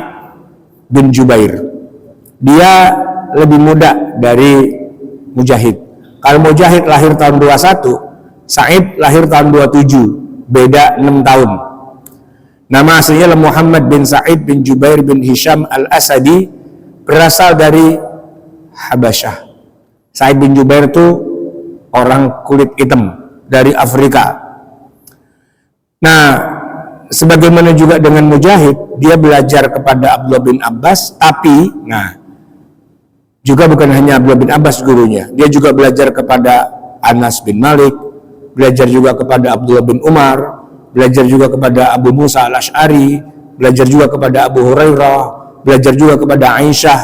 Speaker 1: bin Jubair. Dia lebih muda dari Mujahid. Kalau Mujahid lahir tahun 21, Sa'id lahir tahun 27, beda 6 tahun. Nama aslinya adalah Muhammad bin Sa'id bin Jubair bin Hisham al-Asadi, berasal dari Habasyah. Sa'id bin Jubair itu orang kulit hitam dari Afrika. Nah, sebagaimana juga dengan Mujahid, dia belajar kepada Abdullah bin Abbas, tapi juga bukan hanya Abdullah bin Abbas gurunya, dia juga belajar kepada Anas bin Malik, belajar juga kepada Abdullah bin Umar, belajar juga kepada Abu Musa al-Asy'ari, belajar juga kepada Abu Hurairah, belajar juga kepada Aisyah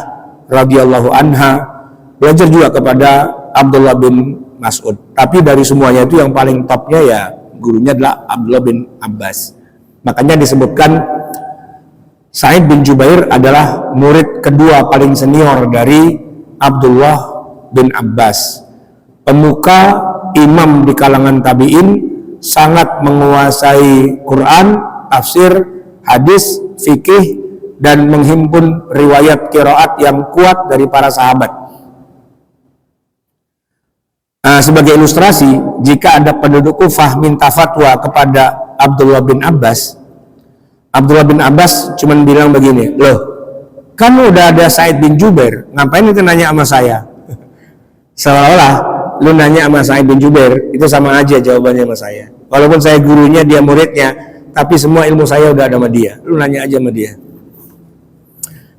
Speaker 1: radhiyallahu anha, belajar juga kepada Abdullah bin Mas'ud. Tapi dari semuanya itu yang paling topnya ya gurunya adalah Abdullah bin Abbas. Makanya disebutkan Sa'id bin Jubair adalah murid kedua paling senior dari Abdullah bin Abbas. Pemuka, imam di kalangan tabi'in, sangat menguasai Quran, tafsir, hadis, fikih, dan menghimpun riwayat qiraat yang kuat dari para sahabat. Sebagai ilustrasi, jika ada penduduk Kufah minta fatwa kepada Abdullah bin Abbas, Abdullah bin Abbas cuma bilang begini, loh, kan udah ada Said bin Jubair, ngapain itu nanya sama saya? Seolah-olah lu nanya sama Said bin Jubair, itu sama aja jawabannya sama saya. Walaupun saya gurunya, dia muridnya, tapi semua ilmu saya udah ada sama dia. Lu nanya aja sama dia.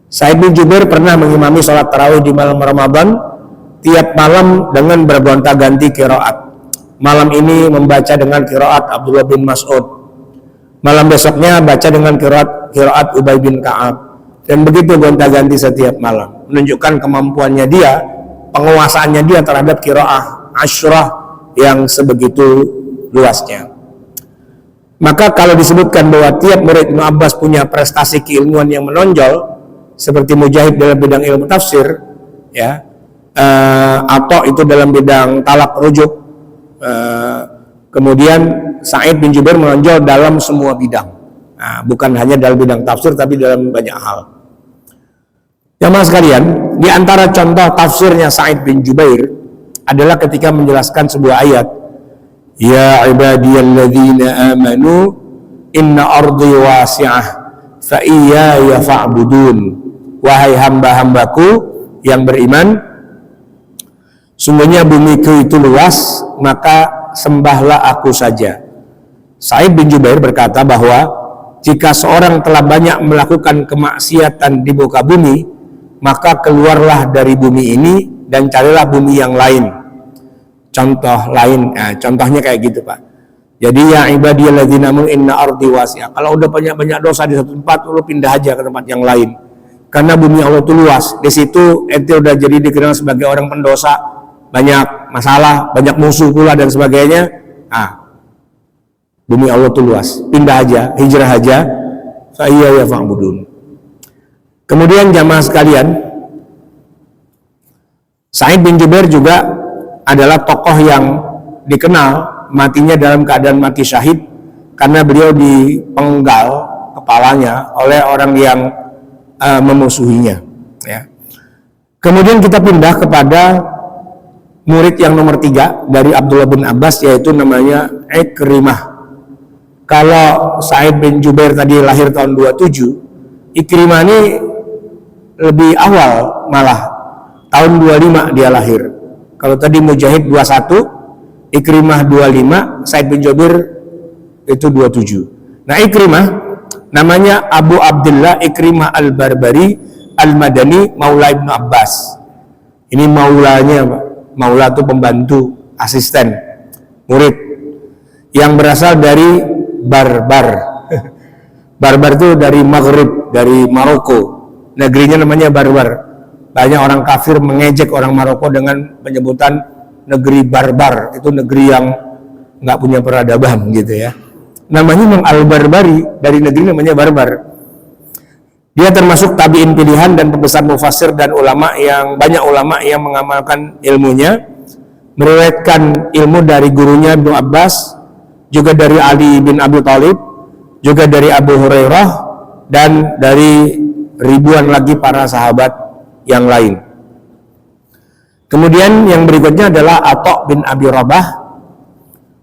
Speaker 1: Said bin Jubair pernah mengimami sholat tarawih di malam Ramadan, tiap malam dengan bergonta-ganti qiraat. Malam ini membaca dengan qiraat Abdullah bin Mas'ud. Malam besoknya baca dengan qiraat Ubay bin Ka'ab. Dan begitu gonta-ganti setiap malam, menunjukkan kemampuannya dia, penguasaannya dia terhadap qiraah asyrah yang sebegitu luasnya. Maka kalau disebutkan bahwa tiap murid Ibnu Abbas punya prestasi keilmuan yang menonjol, seperti Mujahid dalam bidang ilmu tafsir, ya, atau itu dalam bidang talak rujuk, kemudian Sa'id bin Jubair menonjol dalam semua bidang. Nah, bukan hanya dalam bidang tafsir, tapi dalam banyak hal. Jamaah sekalian, di antara contoh tafsirnya Sa'id bin Jubair adalah ketika menjelaskan sebuah ayat, ya ibadiyalladzina amanu inna ardi wasi'ah fa iyaya fa'budun. Wahai hamba-hambaku yang beriman, sungguhnya bumiku itu luas, maka sembahlah aku saja. Sa'id bin Jubair berkata bahwa jika seorang telah banyak melakukan kemaksiatan di muka bumi, maka keluarlah dari bumi ini dan carilah bumi yang lain. Contoh lain, contohnya kayak gitu Pak. Jadi ya ibadiyalladzina amanu inna ardi wasi'ah. Kalau udah banyak-banyak dosa di satu tempat, lu pindah aja ke tempat yang lain. Karena bumi Allah itu luas. Di situ ente udah jadi dikenal sebagai orang pendosa, banyak masalah, banyak musuh pula dan sebagainya. Bumi Allah itu luas. Pindah aja, hijrah aja. Fa iyaya fa'budun. Kemudian jamaah sekalian, Sa'id bin Jubair juga adalah tokoh yang dikenal matinya dalam keadaan mati syahid karena beliau dipenggal kepalanya oleh orang yang memusuhinya. Ya. Kemudian kita pindah kepada murid yang nomor 3 dari Abdullah bin Abbas, yaitu namanya Ikrimah. Kalau Sa'id bin Jubair tadi lahir tahun 27, Ikrimah ini lebih awal, malah tahun 25 dia lahir. Kalau tadi Mujahid 21, Ikrimah 25, Sa'id bin Jubair itu 27. Nah, Ikrimah namanya Abu Abdullah Ikrimah al-Barbari al-Madani Maula Ibnu Abbas. Ini maulanya, Pak. Maula itu pembantu, asisten, murid yang berasal dari Barbar. Barbar itu dari Maghrib, dari Maroko. Negerinya namanya Barbar. Banyak orang kafir mengejek orang Maroko dengan penyebutan negeri barbar. Itu negeri yang nggak punya peradaban gitu ya. Namanya memang Al-Barbari, dari negeri namanya Barbar. Dia termasuk tabi'in pilihan dan pembesar mufassir dan ulama yang banyak ulama yang mengamalkan ilmunya, meriwayatkan ilmu dari gurunya Ibnu Abbas, juga dari Ali bin Abi Thalib, juga dari Abu Hurairah, dan dari ribuan lagi para sahabat yang lain. Kemudian yang berikutnya adalah Atha bin Abi Rabah.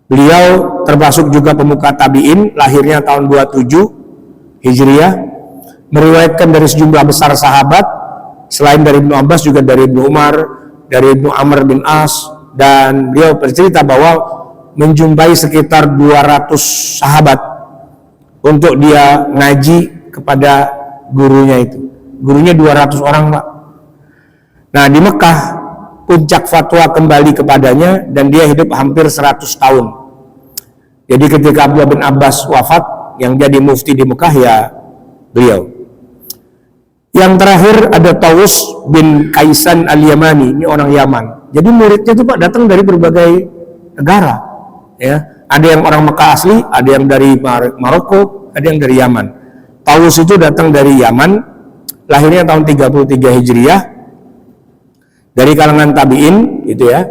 Speaker 1: Beliau termasuk juga pemuka tabi'in, lahirnya tahun 27 Hijriah, meriwayatkan dari sejumlah besar sahabat selain dari Ibnu Abbas, juga dari Ibnu Umar, dari Ibnu Amr bin As, dan beliau bercerita bahwa menjumpai sekitar 200 sahabat untuk dia ngaji kepada gurunya itu. Gurunya 200 orang, Pak. Nah, di Mekah puncak fatwa kembali kepadanya dan dia hidup hampir 100 tahun. Jadi ketika Abdullah bin Abbas wafat, yang jadi mufti di Mekah ya beliau. Yang terakhir ada Tawus bin Kaisan al-Yamani, ini orang Yaman. Jadi muridnya itu Pak datang dari berbagai negara, ya. Ada yang orang Mekah asli, ada yang dari Maroko, ada yang dari Yaman. Tawus itu datang dari Yaman, lahirnya tahun 33 Hijriah, dari kalangan tabi'in gitu ya.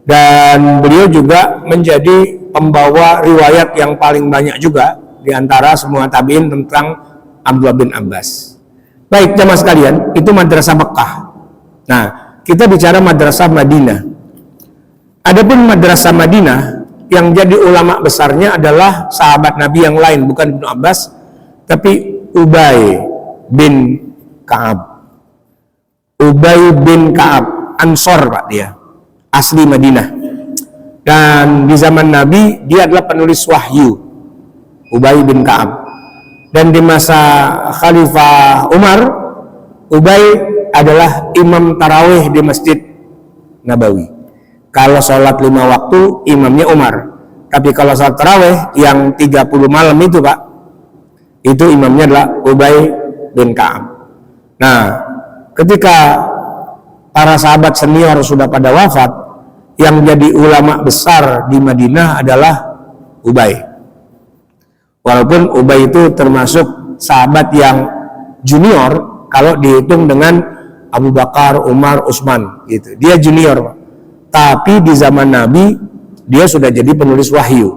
Speaker 1: Dan beliau juga menjadi pembawa riwayat yang paling banyak juga di antara semua tabi'in tentang Abdullah bin Abbas. Baik jamaah sekalian, itu madrasah Mekah. Nah, kita bicara madrasah Madinah. Adapun madrasah Madinah yang jadi ulama besarnya adalah sahabat Nabi yang lain, bukan Ibnu Abbas, tapi Ubay bin Ka'ab. Ubay bin Ka'ab, Ansor Pak dia, asli Madinah. Dan di zaman Nabi dia adalah penulis wahyu, Ubay bin Ka'ab. Dan di masa Khalifah Umar, Ubay adalah imam tarawih di Masjid Nabawi. Kalau sholat 5 waktu, imamnya Umar. Tapi kalau sholat tarawih yang 30 malam itu Pak, itu imamnya adalah Ubay bin Ka'ab. Nah, ketika para sahabat senior sudah pada wafat, yang jadi ulama besar di Madinah adalah Ubay. Walaupun Ubay itu termasuk sahabat yang junior kalau dihitung dengan Abu Bakar, Umar, Utsman gitu. Dia junior, Pak. Tapi di zaman Nabi dia sudah jadi penulis wahyu.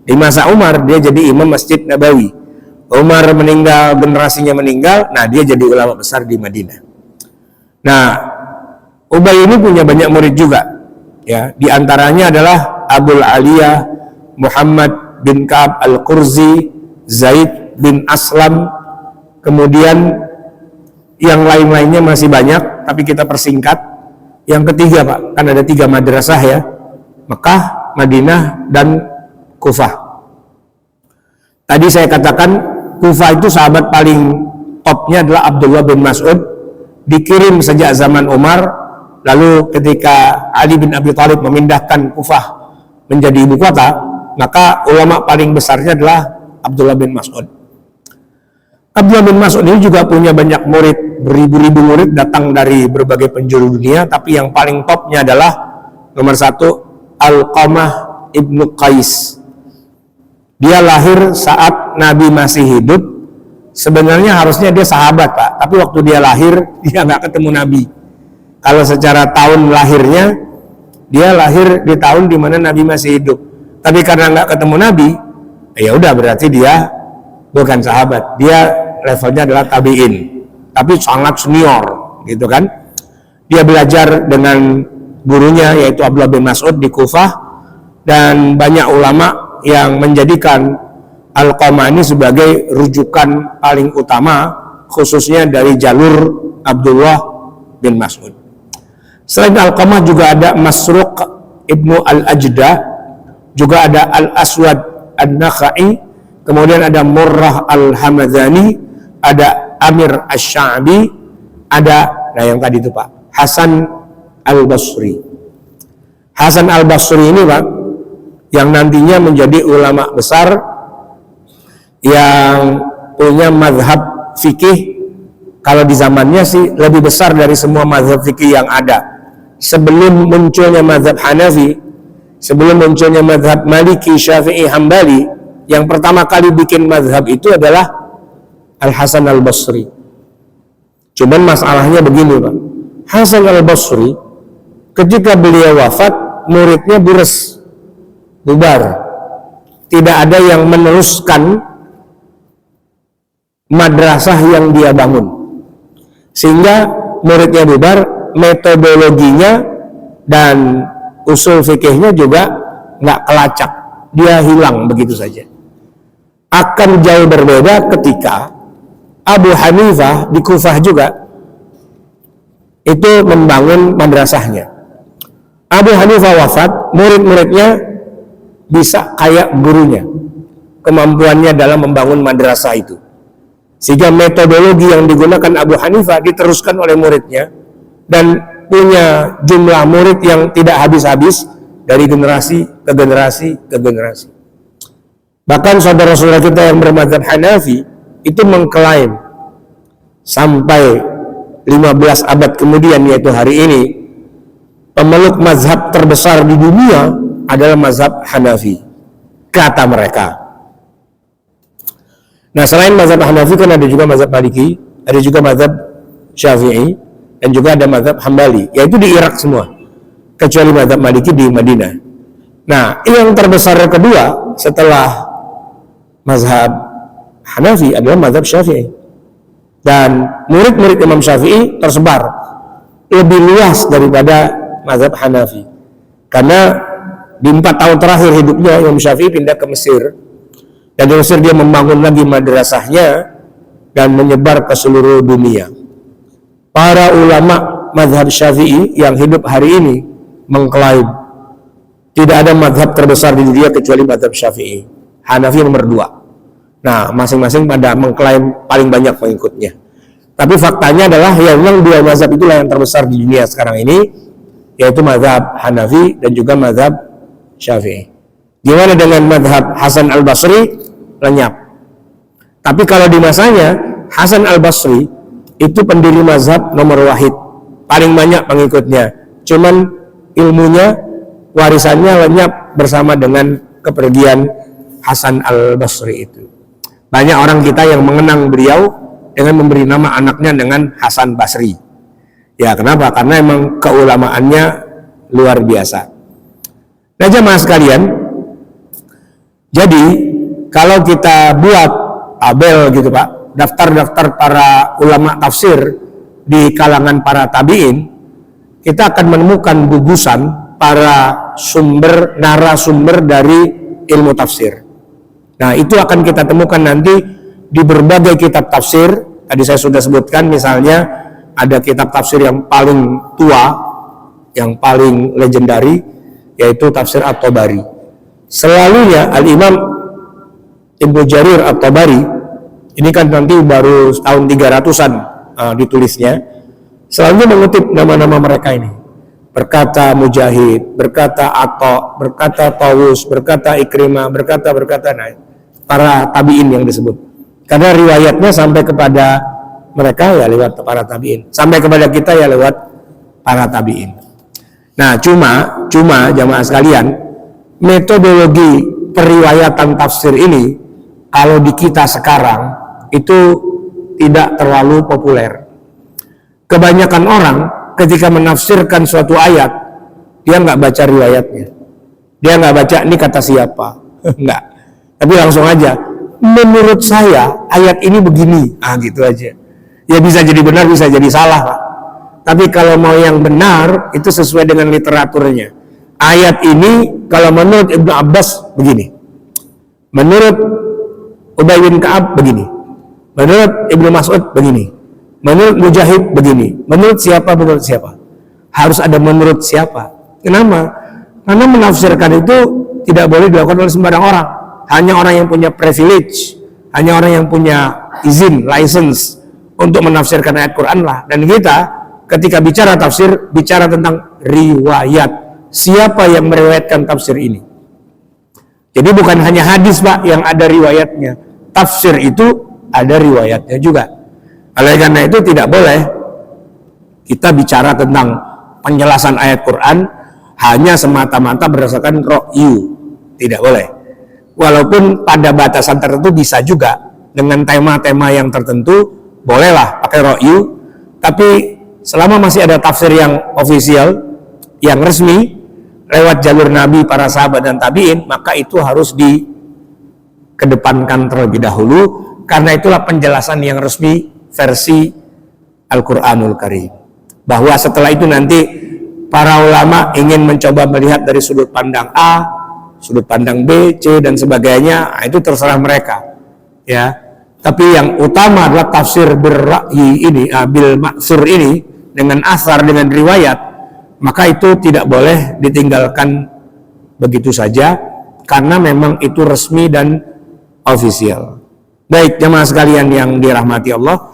Speaker 1: Di masa Umar dia jadi imam Masjid Nabawi. Umar meninggal, generasinya meninggal, nah dia jadi ulama besar di Madinah. Nah, Ubay ini punya banyak murid juga. Ya, di antaranya adalah Abul Aliyah, Muhammad bin Ka'ab Al-Qurzi, Zaid bin Aslam, kemudian yang lain-lainnya masih banyak, tapi kita persingkat. Yang ketiga Pak, kan ada 3 madrasah ya, Mekah, Madinah, dan Kufah. Tadi saya katakan Kufah itu sahabat paling topnya adalah Abdullah bin Mas'ud, dikirim sejak zaman Umar, lalu ketika Ali bin Abi Thalib memindahkan Kufah menjadi ibu kota, maka ulama paling besarnya adalah Abdullah bin Mas'ud. Abdullah bin Mas'ud ini juga punya banyak murid, beribu-ribu murid datang dari berbagai penjuru dunia, tapi yang paling topnya adalah nomor 1 Alqamah ibnu Qais. Dia lahir saat Nabi masih hidup. Sebenarnya harusnya dia sahabat Pak, tapi waktu dia lahir dia nggak ketemu Nabi. Kalau secara tahun lahirnya, dia lahir di tahun di mana Nabi masih hidup. Tapi karena nggak ketemu Nabi, ya udah berarti dia bukan sahabat. Dia levelnya adalah tabi'in, tapi sangat senior, gitu kan? Dia belajar dengan gurunya yaitu Abdullah bin Mas'ud di Kufah, dan banyak ulama yang menjadikan Alqamah ini sebagai rujukan paling utama, khususnya dari jalur Abdullah bin Mas'ud. Selain Alqamah juga ada Masruq ibnu Al-Ajdah, juga ada Al-Aswad An-Nakhai, kemudian ada Murrah Al-Hamadani, ada Amir Asy-Sya'bi, ada, nah yang tadi itu Pak, Hasan Al-Basri. Hasan Al-Basri ini Pak, yang nantinya menjadi ulama besar yang punya mazhab fikih, kalau di zamannya sih lebih besar dari semua mazhab fikih yang ada. Sebelum munculnya mazhab Hanafi, sebelum munculnya mazhab Maliki, Syafi'i, Hambali, yang pertama kali bikin mazhab itu adalah Al-Hasan Al-Basri. Cuman masalahnya begini Pak, Hasan Al-Basri ketika beliau wafat, muridnya bubar. Tidak ada yang meneruskan madrasah yang dia bangun, sehingga muridnya bubar, metodologinya dan usul fikihnya juga nggak kelacak, dia hilang begitu saja. Akan jauh berbeda ketika Abu Hanifah di Kufah juga itu membangun madrasahnya. Abu Hanifah wafat, murid-muridnya bisa kayak gurunya, kemampuannya dalam membangun madrasah itu, sehingga metodologi yang digunakan Abu Hanifah diteruskan oleh muridnya, dan punya jumlah murid yang tidak habis-habis dari generasi ke generasi ke generasi. Bahkan saudara-saudara kita yang bermadzhab Hanafi itu mengklaim sampai 15 abad kemudian, yaitu hari ini, pemeluk mazhab terbesar di dunia adalah mazhab Hanafi, kata mereka. Nah, selain mazhab Hanafi kan ada juga mazhab Maliki, ada juga mazhab Syafi'i, dan juga ada mazhab Hambali, yaitu di Irak semua, kecuali mazhab Maliki di Madinah. Nah, yang terbesar kedua setelah mazhab Hanafi adalah mazhab Syafi'i, dan murid-murid Imam Syafi'i tersebar lebih luas daripada mazhab Hanafi, karena di 4 tahun terakhir hidupnya Imam Syafi'i pindah ke Mesir, dan di Mesir dia membangun lagi madrasahnya dan menyebar ke seluruh dunia. Para ulama mazhab Syafi'i yang hidup hari ini mengklaim tidak ada mazhab terbesar di dunia kecuali mazhab Syafi'i. Hanafi nomor 2. Nah, masing-masing pada mengklaim paling banyak pengikutnya. Tapi faktanya adalah yang memang 2 mazhab itulah yang terbesar di dunia sekarang ini, yaitu mazhab Hanafi dan juga mazhab Syafi'i. Gimana dengan mazhab Hasan al-Basri? Lenyap. Tapi kalau di masanya Hasan al-Basri itu pendiri mazhab nomor wahid, paling banyak pengikutnya. Cuman ilmunya, warisannya lenyap bersama dengan kepergian Hasan al-Basri itu. Banyak orang kita yang mengenang beliau dengan memberi nama anaknya dengan Hasan Basri. Ya, kenapa? Karena emang keulamaannya luar biasa. Nah, jemaah sekalian, jadi kalau kita buat tabel gitu Pak, daftar-daftar para ulama tafsir di kalangan para tabi'in, kita akan menemukan gugusan para narasumber dari ilmu tafsir. Nah, itu akan kita temukan nanti di berbagai kitab tafsir. Tadi saya sudah sebutkan, misalnya ada kitab tafsir yang paling tua, yang paling legendari, yaitu tafsir At-Tabari. Selalunya Al-Imam Ibnu Jarir At-Tabari, ini kan nanti baru tahun 300-an ditulisnya, selalu mengutip nama-nama mereka ini. Berkata Mujahid, berkata Atta, berkata Tawus, berkata Ikrimah, berkata nah, para tabi'in yang disebut. Karena riwayatnya sampai kepada mereka ya lewat para tabi'in, sampai kepada kita ya lewat para tabi'in. Nah, cuma jamaah sekalian, metodologi periwayatan tafsir ini kalau di kita sekarang itu tidak terlalu populer. Kebanyakan orang ketika menafsirkan suatu ayat, dia nggak baca riwayatnya, dia nggak baca ini kata siapa, nggak, tapi langsung aja, menurut saya ayat ini begini, gitu aja. Ya bisa jadi benar, bisa jadi salah Pak. Tapi kalau mau yang benar, itu sesuai dengan literaturnya. Ayat ini kalau menurut Ibnu Abbas begini, menurut Ubay bin Ka'ab begini, menurut Ibnu Mas'ud begini, menurut Mujahid begini, menurut siapa, harus ada menurut siapa. Kenapa? Karena menafsirkan itu tidak boleh dilakukan oleh sembarang orang. Hanya orang yang punya privilege, hanya orang yang punya izin, license untuk menafsirkan ayat Quran lah. Dan kita ketika bicara tafsir, bicara tentang riwayat, siapa yang meriwayatkan tafsir ini. Jadi bukan hanya hadis Pak yang ada riwayatnya, tafsir itu ada riwayatnya juga. Oleh karena itu tidak boleh kita bicara tentang penjelasan ayat Quran hanya semata-mata berdasarkan ra'yu, tidak boleh. Walaupun pada batasan tertentu bisa juga dengan tema-tema yang tertentu bolehlah pakai ra'yu, tapi selama masih ada tafsir yang ofisial, yang resmi lewat jalur Nabi, para sahabat dan tabi'in, maka itu harus dikedepankan terlebih dahulu, karena itulah penjelasan yang resmi versi Al-Quranul Karim. Bahwa setelah itu nanti para ulama ingin mencoba melihat dari sudut pandang A, sudut pandang B, C dan sebagainya, itu terserah mereka. Ya, tapi yang utama adalah tafsir bil-ra'yi ini, bil-ma'thur ini, dengan asar, dengan riwayat. Maka itu tidak boleh ditinggalkan begitu saja, karena memang itu resmi dan ofisial. Baik jemaah sekalian yang dirahmati Allah,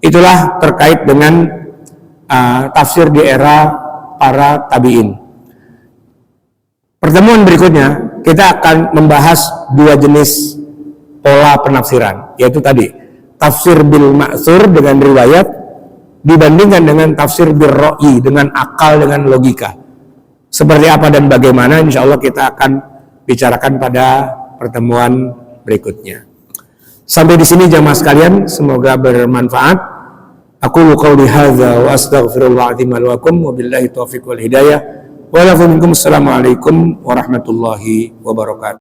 Speaker 1: itulah terkait dengan tafsir di era para tabi'in. Pertemuan berikutnya kita akan membahas 2 jenis pola penafsiran, yaitu tadi tafsir bil ma'thur dengan riwayat dibandingkan dengan tafsir bil ra'yi dengan akal, dengan logika. Seperti apa dan bagaimana, insya Allah kita akan bicarakan pada pertemuan berikutnya. Sampai di sini jamaah sekalian, semoga bermanfaat. Aku qauli hadza wa astaghfirullah azim wa lakum wa billahi taufiq wal hidayah. Wa lakum assalamualaikum warahmatullahi wabarakatuh.